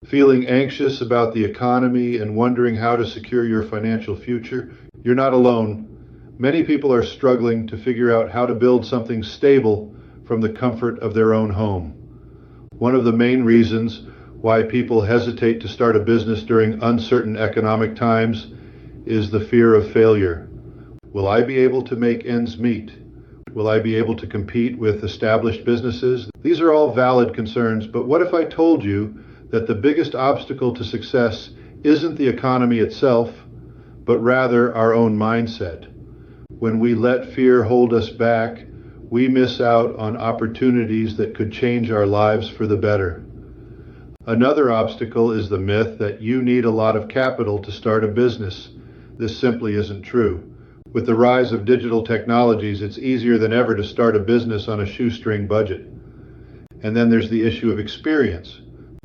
Feeling anxious about the economy and wondering how to secure your financial future? You're not alone. Many people are struggling to figure out how to build something stable from the comfort of their own home. One of the main reasons why people hesitate to start a business during uncertain economic times is the fear of failure. Will I be able to make ends meet? Will I be able to compete with established businesses? These are all valid concerns, but what if I told you that the biggest obstacle to success isn't the economy itself, but rather our own mindset? When we let fear hold us back, we miss out on opportunities that could change our lives for the better. Another obstacle is the myth that you need a lot of capital to start a business. This simply isn't true. With the rise of digital technologies, it's easier than ever to start a business on a shoestring budget. And then there's the issue of experience.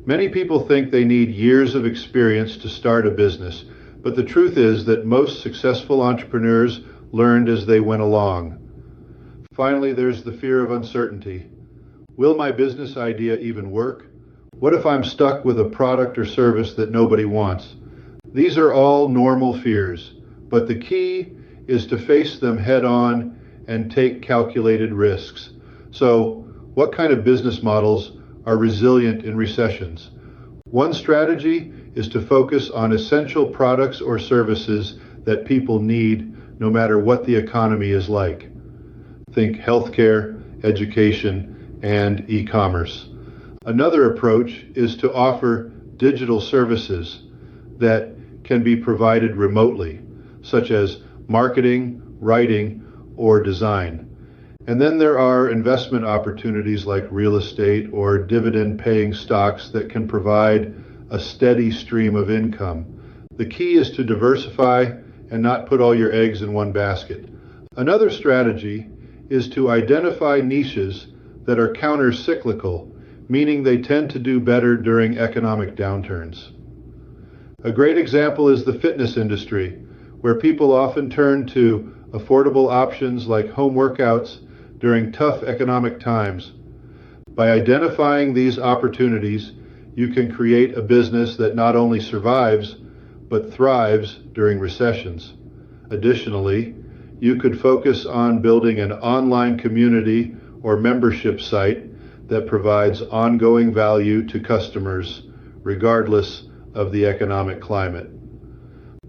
Many people think they need years of experience to start a business, but the truth is that most successful entrepreneurs learned as they went along. Finally, there's the fear of uncertainty. Will my business idea even work? What if I'm stuck with a product or service that nobody wants? These are all normal fears, but the key is to face them head on and take calculated risks. So, what kind of business models are resilient in recessions? One strategy is to focus on essential products or services that people need no matter what the economy is like. Think healthcare, education, and e-commerce. Another approach is to offer digital services that can be provided remotely, such as marketing, writing, or design. And then there are investment opportunities like real estate or dividend-paying stocks that can provide a steady stream of income. The key is to diversify and not put all your eggs in one basket. Another strategy is to identify niches that are counter-cyclical, meaning they tend to do better during economic downturns. A great example is the fitness industry, where people often turn to affordable options like home workouts during tough economic times. By identifying these opportunities, you can create a business that not only survives, but thrives during recessions. Additionally, you could focus on building an online community or membership site that provides ongoing value to customers, regardless of the economic climate.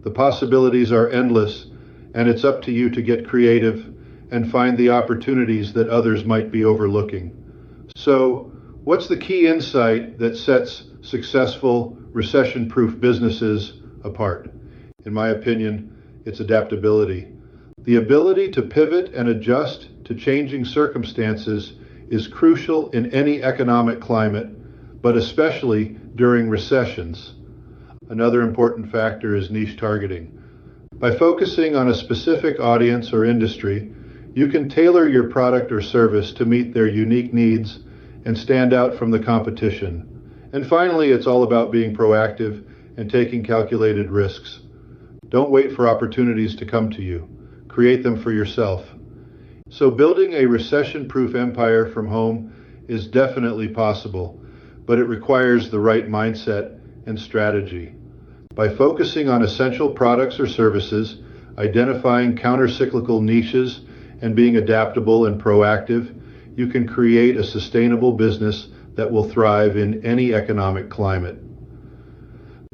The possibilities are endless, and it's up to you to get creative and find the opportunities that others might be overlooking. So, what's the key insight that sets successful, recession-proof businesses apart? In my opinion, it's adaptability. The ability to pivot and adjust to changing circumstances is crucial in any economic climate, but especially during recessions. Another important factor is niche targeting. By focusing on a specific audience or industry, you can tailor your product or service to meet their unique needs and stand out from the competition. And finally, it's all about being proactive and taking calculated risks. Don't wait for opportunities to come to you. Create them for yourself. So building a recession-proof empire from home is definitely possible, but it requires the right mindset and strategy. By focusing on essential products or services, identifying counter-cyclical niches, and being adaptable and proactive, you can create a sustainable business that will thrive in any economic climate.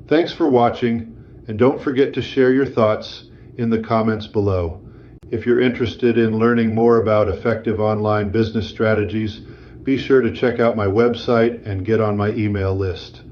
Thanks for watching, and don't forget to share your thoughts in the comments below. If you're interested in learning more about effective online business strategies, be sure to check out my website and get on my email list.